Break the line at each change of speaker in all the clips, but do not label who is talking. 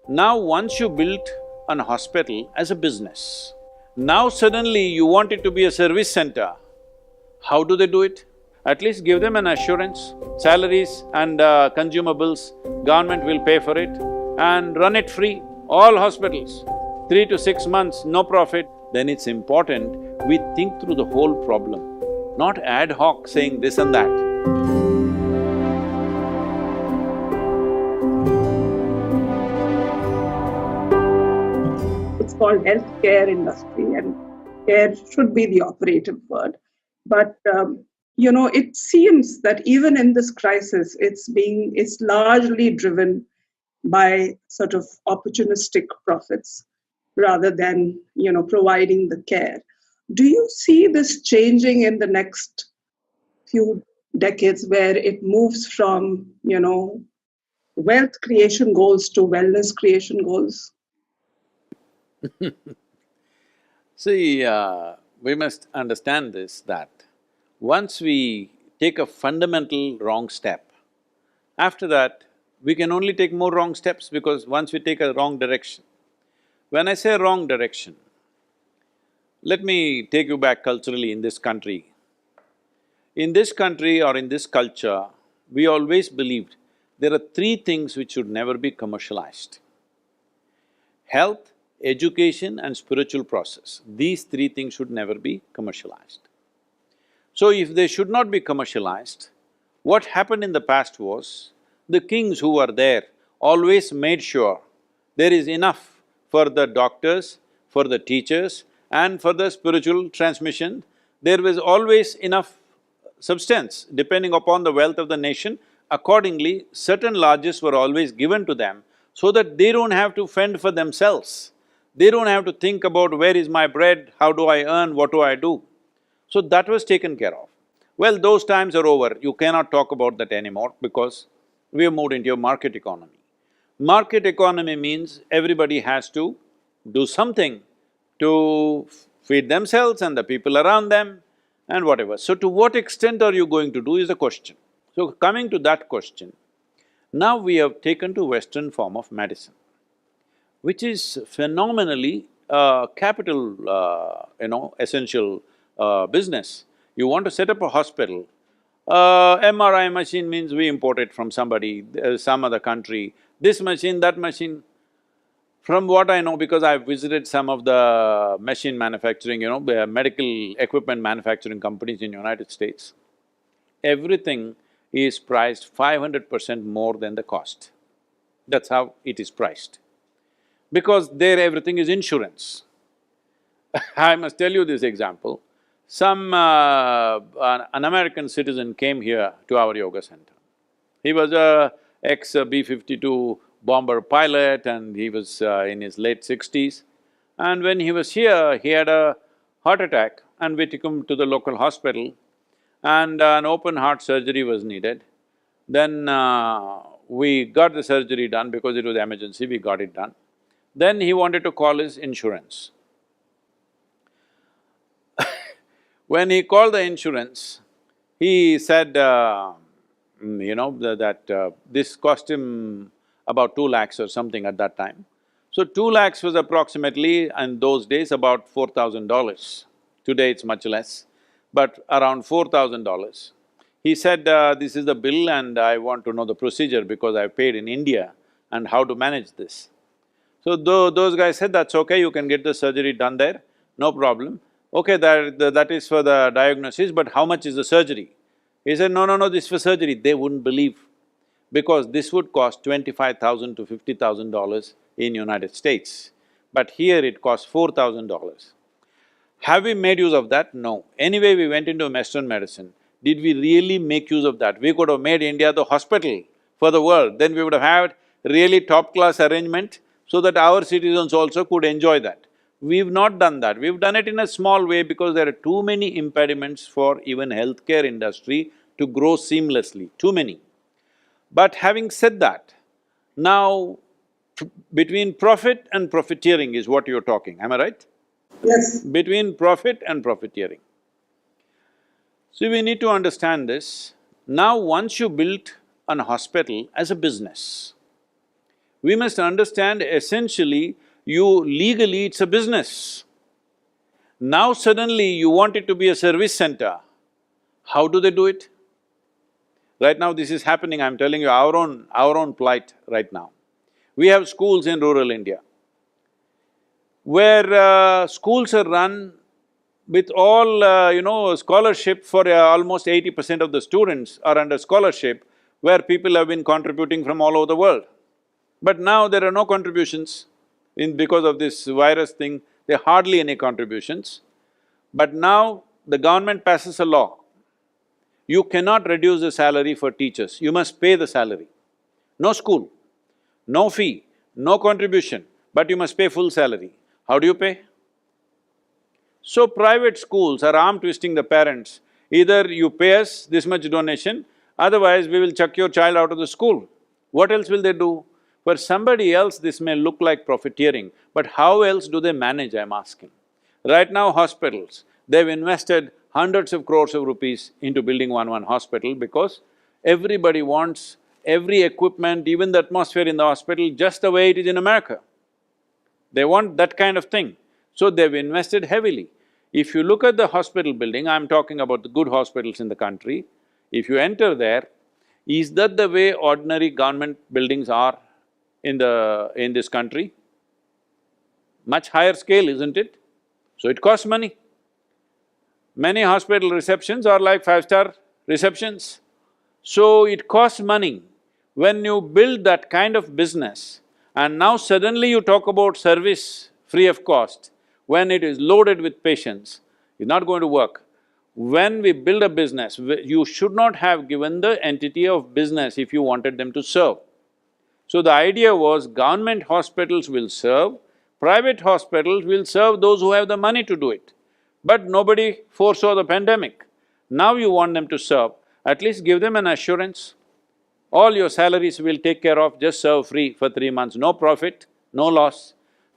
Now once you built an hospital as a business, now suddenly you want it to be a service center. How do they do it? At least give them an assurance, salaries and consumables, government will pay for it and run it free, all hospitals. 3 to 6 months, no profit. Then it's important we think through the whole problem, not ad hoc saying this and that.
It's called healthcare industry, and care should be the operative word. But it seems that even in this crisis, it's largely driven by sort of opportunistic profits rather than providing the care. Do you see this changing in the next few decades, where it moves from wealth creation goals to wellness creation goals?
See, we must understand this, that once we take a fundamental wrong step, after that, we can only take more wrong steps because once we take a wrong direction. When I say wrong direction, let me take you back culturally in this country. In this country or in this culture, we always believed there are three things which should never be commercialized: health, education and spiritual process. These three things should never be commercialized. So if they should not be commercialized, what happened in the past was, the kings who were there always made sure there is enough for the doctors, for the teachers and for the spiritual transmission. There was always enough substance depending upon the wealth of the nation. Accordingly, certain largesse were always given to them so that they don't have to fend for themselves. They don't have to think about where is my bread, how do I earn, what do I do. So that was taken care of. Well, those times are over, you cannot talk about that anymore because we have moved into a market economy. Market economy means everybody has to do something to feed themselves and the people around them and whatever. So to what extent are you going to do is the question. So coming to that question, now we have taken to Western form of medicine, which is phenomenally capital, essential business. You want to set up a hospital, MRI machine means we import it from somebody, some other country, this machine, that machine. From what I know, because I've visited some of the machine manufacturing, the medical equipment manufacturing companies in United States, everything is priced 500% more than the cost. That's how it is priced. Because there everything is insurance. I must tell you this example. An American citizen came here to our yoga center. He was a ex-B-52 bomber pilot and he was in his late 60s. And when he was here, he had a heart attack and we took him to the local hospital and an open heart surgery was needed. Then we got the surgery done because it was emergency, we got it done. Then he wanted to call his insurance. When he called the insurance, he said, this cost him about 2 lakhs or something at that time. So 2 lakhs was approximately, in those days, about $4,000. Today it's much less, but around $4,000. He said, this is the bill and I want to know the procedure because I've paid in India and how to manage this. So those guys said, that's okay, you can get the surgery done there, no problem. Okay, that is for the diagnosis, but how much is the surgery? He said, no, this is for surgery. They wouldn't believe, because this would cost $25,000 to $50,000 in United States, but here it costs $4,000. Have we made use of that? No. Anyway, we went into Western medicine. Did we really make use of that? We could have made India the hospital for the world, then we would have had really top-class arrangement so that our citizens also could enjoy that. We've not done that, we've done it in a small way because there are too many impediments for even healthcare industry to grow seamlessly, too many. But having said that, now between profit and profiteering is what you're talking, am I right?
Yes.
Between profit and profiteering. So we need to understand this. Now once you built an hospital as a business, We must understand essentially, legally it's a business. Now suddenly you want it to be a service center. How do they do it? Right now this is happening, I'm telling you our own plight right now. We have schools in rural India where schools are run with all, scholarship for almost 80% of the students are under scholarship, where people have been contributing from all over the world. But now there are no contributions because of this virus thing, there are hardly any contributions. But now the government passes a law. You cannot reduce the salary for teachers, you must pay the salary. No school, no fee, no contribution, but you must pay full salary. How do you pay? So private schools are arm twisting the parents, either you pay us this much donation, otherwise we will chuck your child out of the school. What else will they do? For somebody else this may look like profiteering, but how else do they manage, I'm asking. Right now hospitals, they've invested hundreds of crores of rupees into building one hospital because everybody wants every equipment, even the atmosphere in the hospital, just the way it is in America. They want that kind of thing. So they've invested heavily. If you look at the hospital building, I'm talking about the good hospitals in the country, if you enter there, is that the way ordinary government buildings are in this country? Much higher scale, isn't it? So it costs money. Many hospital receptions are like five-star receptions. So it costs money. When you build that kind of business, and now suddenly you talk about service free of cost, when it is loaded with patients, it's not going to work. When we build a business, you should not have given the entity of business if you wanted them to serve. So the idea was government hospitals will serve, private hospitals will serve those who have the money to do it. But nobody foresaw the pandemic. Now you want them to serve, at least give them an assurance. All your salaries we'll take care of, just serve free for 3 months, no profit, no loss.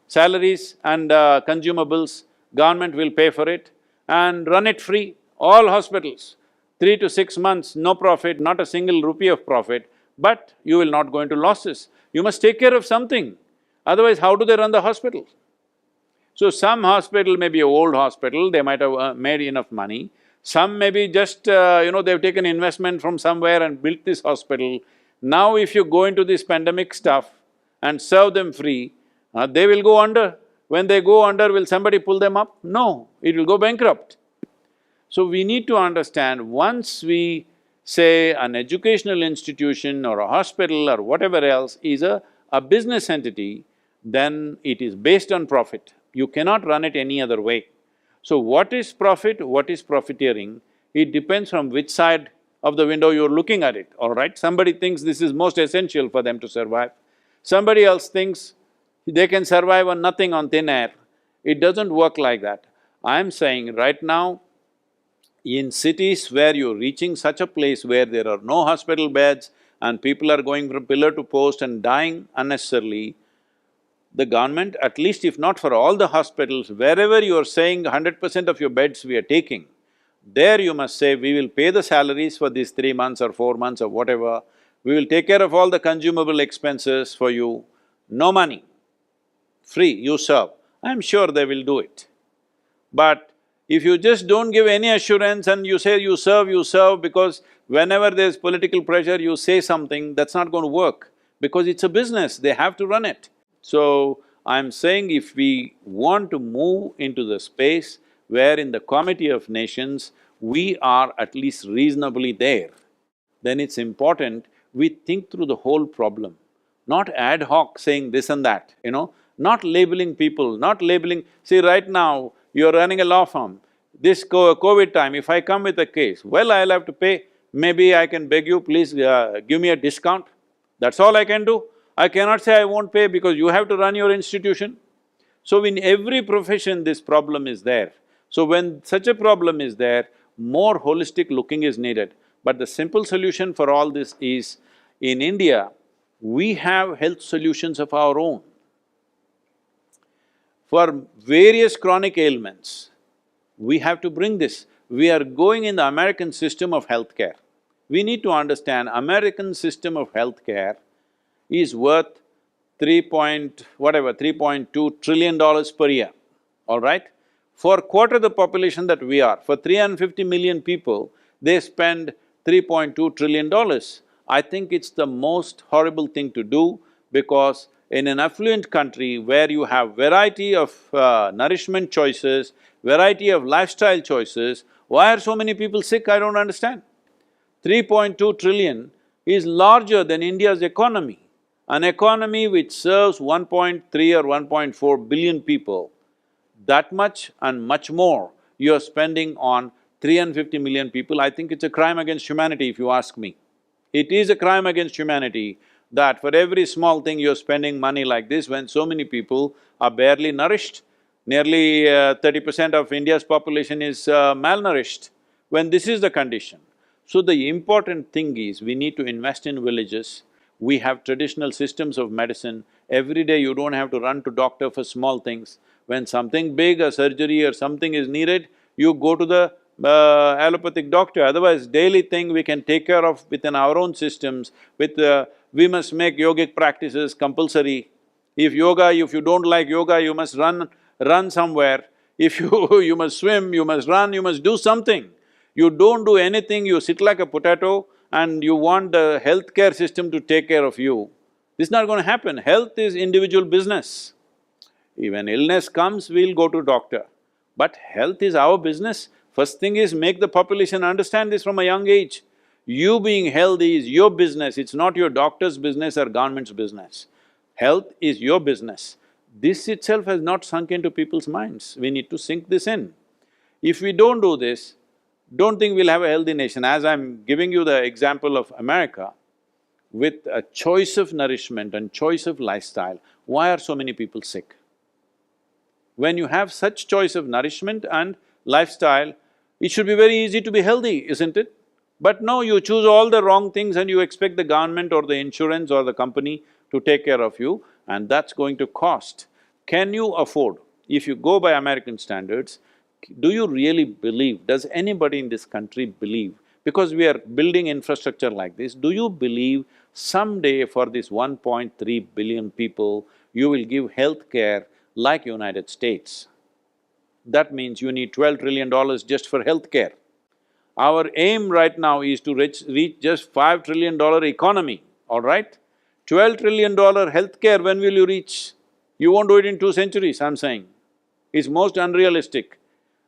Salaries and consumables, government will pay for it and run it free, all hospitals. 3 to 6 months, no profit, not a single rupee of profit, but you will not go into losses. You must take care of something, otherwise how do they run the hospital? So some hospital may be an old hospital, they might have made enough money. Some may be just, they've taken investment from somewhere and built this hospital. Now if you go into this pandemic stuff and serve them free, they will go under. When they go under, will somebody pull them up? No, it will go bankrupt. So we need to understand, once we say an educational institution or a hospital or whatever else is a business entity, then it is based on profit. You cannot run it any other way. So what is profit, what is profiteering? It depends from which side of the window you're looking at it, all right? Somebody thinks this is most essential for them to survive. Somebody else thinks they can survive on nothing, on thin air. It doesn't work like that. I'm saying right now, in cities where you're reaching such a place where there are no hospital beds and people are going from pillar to post and dying unnecessarily, the government, at least if not for all the hospitals, wherever you are saying 100% of your beds we are taking, there you must say, we will pay the salaries for these 3 months or 4 months or whatever, we will take care of all the consumable expenses for you, no money, free, you serve. I'm sure they will do it. But if you just don't give any assurance and you say you serve because whenever there's political pressure you say something, that's not going to work, because it's a business, they have to run it. So, I'm saying if we want to move into the space where in the Committee of Nations we are at least reasonably there, then it's important we think through the whole problem, not ad hoc saying this and that, not labeling people, not labeling… See, right now, you're running a law firm. This COVID time, if I come with a case, well, I'll have to pay. Maybe I can beg you, please give me a discount. That's all I can do. I cannot say I won't pay because you have to run your institution. So in every profession this problem is there. So when such a problem is there, more holistic looking is needed. But the simple solution for all this is, in India, we have health solutions of our own. For various chronic ailments, we have to bring this. We are going in the American system of healthcare. We need to understand American system of healthcare is worth 3.2 trillion per year, all right? For quarter the population that we are, for 350 million people, they spend $3.2 trillion. I think it's the most horrible thing to do, because in an affluent country where you have variety of nourishment choices, variety of lifestyle choices, why are so many people sick? I don't understand. 3.2 trillion is larger than India's economy. An economy which serves 1.3 or 1.4 billion people, that much and much more you're spending on 350 million people, I think it's a crime against humanity if you ask me. It is a crime against humanity that for every small thing you're spending money like this when so many people are barely nourished. Nearly 30% of India's population is malnourished, when this is the condition. So the important thing is, we need to invest in villages. We have traditional systems of medicine. Every day you don't have to run to doctor for small things. When something big, a surgery or something is needed, you go to the allopathic doctor. Otherwise, daily thing we can take care of within our own systems. We must make yogic practices compulsory. If you don't like yoga, you must run somewhere. If you must swim, you must run, you must do something. You don't do anything, you sit like a potato and you want the healthcare system to take care of you. This is not going to happen. Health is individual business. When illness comes, we'll go to doctor. But health is our business. First thing is, make the population understand this from a young age. You being healthy is your business, it's not your doctor's business or government's business. Health is your business. This itself has not sunk into people's minds. We need to sink this in. If we don't do this, don't think we'll have a healthy nation. As I'm giving you the example of America, with a choice of nourishment and choice of lifestyle, why are so many people sick? When you have such choice of nourishment and lifestyle, it should be very easy to be healthy, isn't it? But no, you choose all the wrong things and you expect the government or the insurance or the company to take care of you, and that's going to cost. Can you afford, if you go by American standards, do you really believe, does anybody in this country believe, because we are building infrastructure like this, do you believe someday for this 1.3 billion people, you will give health care like United States? That means you need $12 trillion just for health care. Our aim right now is to reach just $5 trillion economy, all right? $12 trillion healthcare, when will you reach? You won't do it in 2 centuries, I'm saying. It's most unrealistic.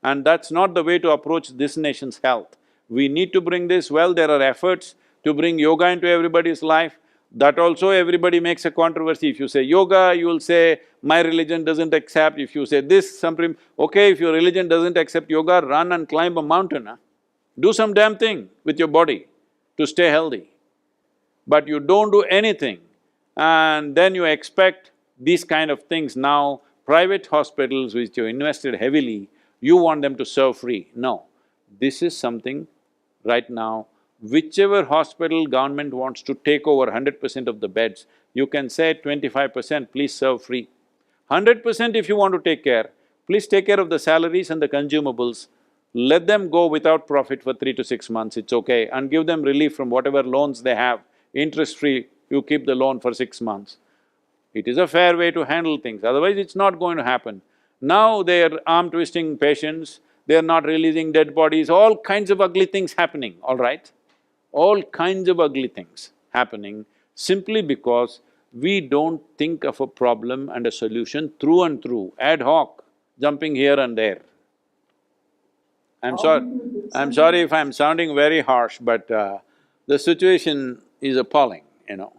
And that's not the way to approach this nation's health. We need to bring this, well, there are efforts to bring yoga into everybody's life. That also everybody makes a controversy. If you say yoga, you will say, my religion doesn't accept. If you say this, okay, if your religion doesn't accept yoga, run and climb a mountain, huh? Do some damn thing with your body to stay healthy. But you don't do anything and then you expect these kind of things. Now, private hospitals which you invested heavily, you want them to serve free. No, this is something right now, whichever hospital government wants to take over 100% of the beds, you can say 25% please serve free. 100% if you want to take care, please take care of the salaries and the consumables. Let them go without profit for 3 to 6 months, it's okay, and give them relief from whatever loans they have, interest-free, you keep the loan for 6 months. It is a fair way to handle things, otherwise it's not going to happen. Now they're arm-twisting patients, they're not releasing dead bodies, all kinds of ugly things happening, all right? All kinds of ugly things happening simply because we don't think of a problem and a solution through and through, ad hoc, jumping here and there. I'm sorry if I'm sounding very harsh, but the situation is appalling, you know.